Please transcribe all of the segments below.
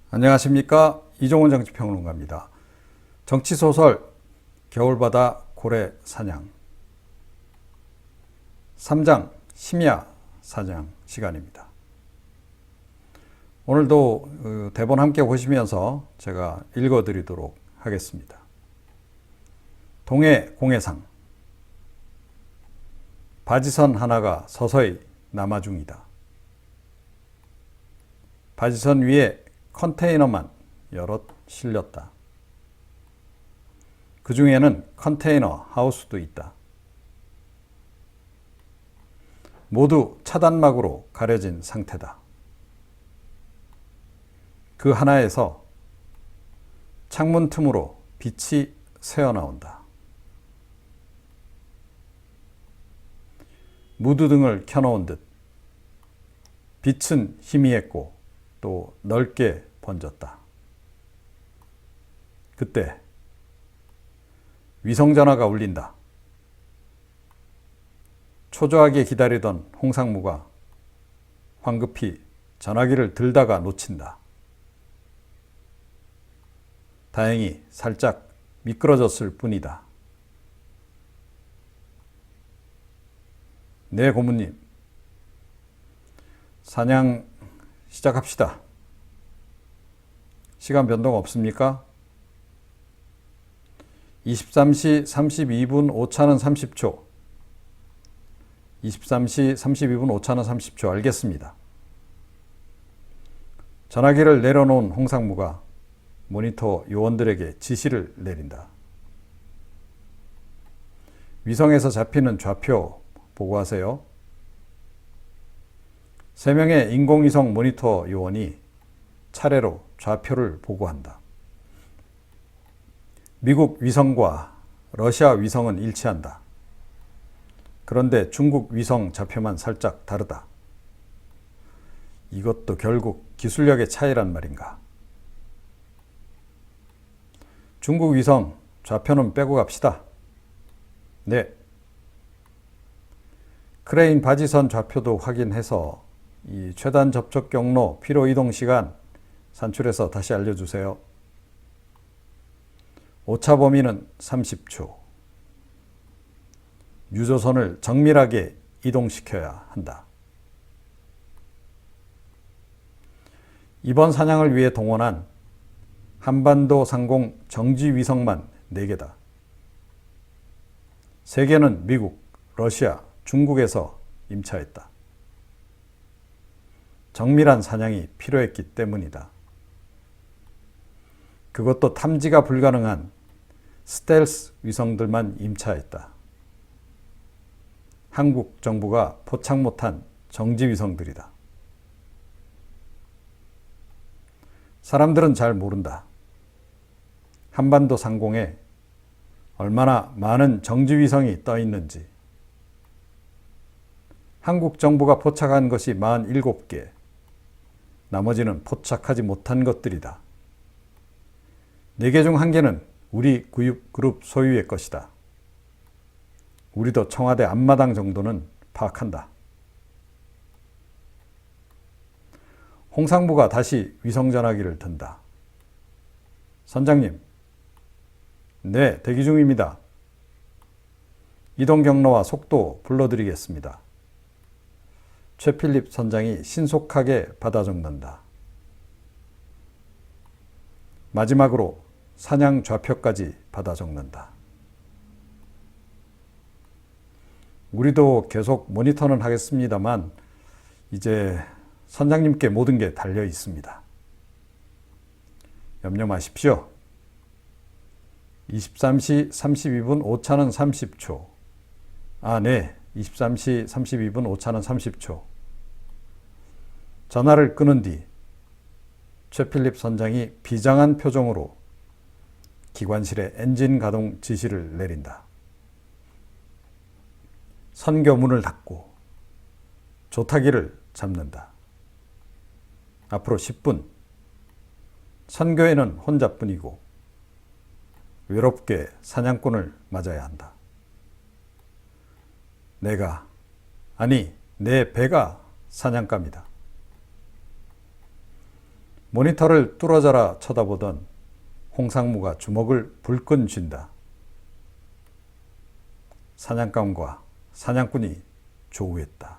안녕하십니까, 이종훈 정치평론가입니다. 정치소설 겨울바다 고래 사냥 3장 심야 사냥 시간입니다. 오늘도 대본 함께 보시면서 제가 읽어드리도록 하겠습니다. 동해 공해상. 바지선 하나가 서서히 남아 중이다. 바지선 위에 컨테이너만 여럿 실렸다. 그 중에는 컨테이너 하우스도 있다. 모두 차단막으로 가려진 상태다. 그 하나에서 창문 틈으로 빛이 새어나온다. 무드등을 켜놓은 듯 빛은 희미했고 또 넓게 번졌다. 그때 위성전화가 울린다. 초조하게 기다리던 홍상무가 황급히 전화기를 들다가 놓친다. 다행히 살짝 미끄러졌을 뿐이다. 네, 고문님. 사냥 시작합시다. 시간 변동 없습니까? 23시 32분 오차는 30초. 23시 32분 오차는 30초. 알겠습니다. 전화기를 내려놓은 홍상무가 모니터 요원들에게 지시를 내린다. 위성에서 잡히는 좌표 보고하세요. 3명의 인공위성 모니터 요원이 차례로 좌표를 보고한다. 미국 위성과 러시아 위성은 일치한다. 그런데 중국 위성 좌표만 살짝 다르다. 이것도 결국 기술력의 차이란 말인가. 중국 위성 좌표는 빼고 갑시다. 네. 크레인 바지선 좌표도 확인해서 이 최단 접촉 경로, 피로 이동 시간 산출해서 다시 알려주세요. 오차 범위는 30초. 유조선을 정밀하게 이동시켜야 한다. 이번 사냥을 위해 동원한 한반도 상공 정지 위성만 4개다. 3개는 미국, 러시아, 중국에서 임차했다. 정밀한 사냥이 필요했기 때문이다. 그것도 탐지가 불가능한 스텔스 위성들만 임차했다. 한국 정부가 포착 못한 정지 위성들이다. 사람들은 잘 모른다. 한반도 상공에 얼마나 많은 정지 위성이 떠 있는지. 한국 정부가 포착한 것이 47개. 나머지는 포착하지 못한 것들이다. 4개 중 1개는 우리 그룹 소유의 것이다. 우리도 청와대 앞마당 정도는 파악한다. 홍상무가 다시 위성전화기를 든다. 선장님. 네, 대기 중입니다. 이동 경로와 속도 불러드리겠습니다. 최필립 선장이 신속하게 받아 적는다. 마지막으로 사냥 좌표까지 받아 적는다. 우리도 계속 모니터는 하겠습니다만 이제 선장님께 모든 게 달려 있습니다. 염려 마십시오. 23시 32분 오차는 30초. 네. 23시 32분 오차는 30초. 전화를 끊은 뒤 최필립 선장이 비장한 표정으로 기관실에 엔진 가동 지시를 내린다. 선교문을 닫고 조타기를 잡는다. 앞으로 10분. 선교에는 혼자뿐이고 외롭게 사냥꾼을 맞아야 한다. 내 배가 사냥감이다. 모니터를 뚫어져라 쳐다보던 홍상무가 주먹을 불끈 쥔다. 사냥감과 사냥꾼이 조우했다.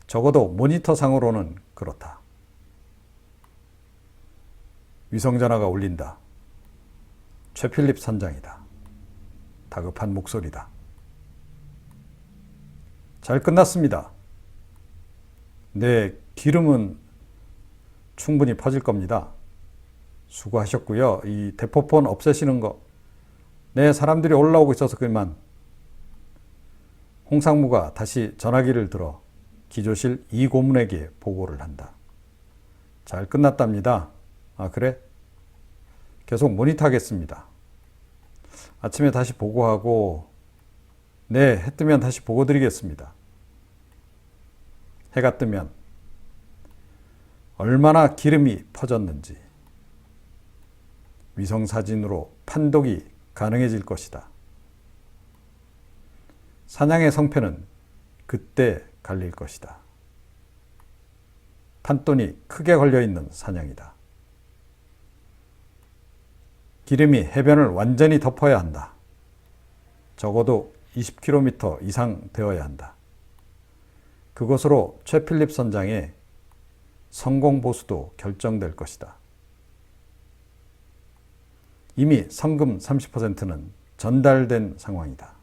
적어도 모니터상으로는 그렇다. 위성전화가 울린다. 최필립 선장이다. 다급한 목소리다. 잘 끝났습니다. 네, 기름은 충분히 퍼질 겁니다. 수고하셨고요. 이 대포폰 없애시는 거. 네, 사람들이 올라오고 있어서 그만. 홍상무가 다시 전화기를 들어 기조실 이 고문에게 보고를 한다. 잘 끝났답니다. 아, 그래? 계속 모니터 하겠습니다. 아침에 다시 보고하고, 네, 해 뜨면 다시 보고 드리겠습니다. 해가 뜨면 얼마나 기름이 퍼졌는지 위성사진으로 판독이 가능해질 것이다. 사냥의 성패는 그때 갈릴 것이다. 판돈이 크게 걸려있는 사냥이다. 기름이 해변을 완전히 덮어야 한다. 적어도 20km 이상 되어야 한다. 그것으로 최필립 선장의 성공 보수도 결정될 것이다. 이미 성금 30%는 전달된 상황이다.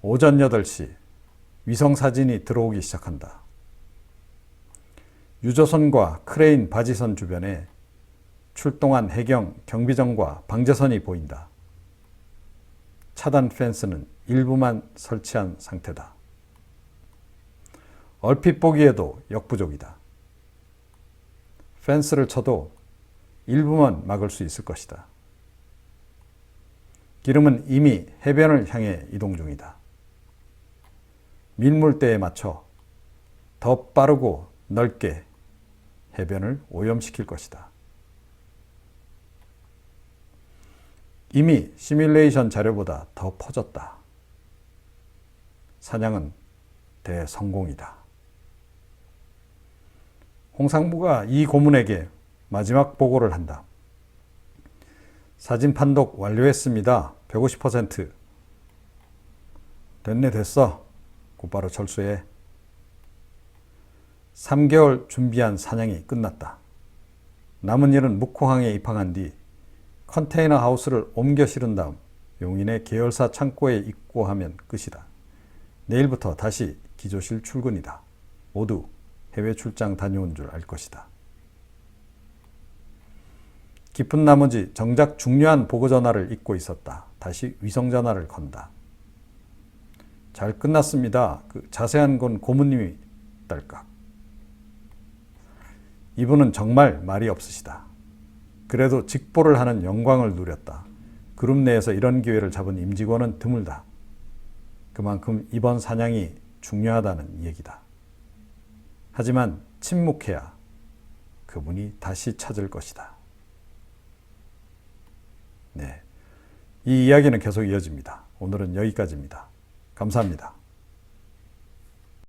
오전 8시 위성사진이 들어오기 시작한다. 유조선과 크레인 바지선 주변에 출동한 해경 경비정과 방제선이 보인다. 차단 펜스는 일부만 설치한 상태다. 얼핏 보기에도 역부족이다. 펜스를 쳐도 일부만 막을 수 있을 것이다. 기름은 이미 해변을 향해 이동 중이다. 밀물대에 맞춰 더 빠르고 넓게 해변을 오염시킬 것이다. 이미 시뮬레이션 자료보다 더 퍼졌다. 사냥은 대성공이다. 홍상무가 이 고문에게 마지막 보고를 한다. 사진 판독 완료했습니다. 150%. 됐네, 됐어. 곧바로 철수해. 3개월 준비한 사냥이 끝났다. 남은 일은 묵호항에 입항한 뒤 컨테이너 하우스를 옮겨 실은 다음 용인의 계열사 창고에 입고하면 끝이다. 내일부터 다시 기조실 출근이다. 모두 해외 출장 다녀온 줄 알 것이다. 깊은 나머지 정작 중요한 보고전화를 잊고 있었다. 다시 위성전화를 건다. 잘 끝났습니다. 그 자세한 건 고문님이 딸깍. 이분은 정말 말이 없으시다. 그래도 직보를 하는 영광을 누렸다. 그룹 내에서 이런 기회를 잡은 임직원은 드물다. 그만큼 이번 사냥이 중요하다는 얘기다. 하지만 침묵해야 그분이 다시 찾을 것이다. 네, 이 이야기는 계속 이어집니다. 오늘은 여기까지입니다. 감사합니다.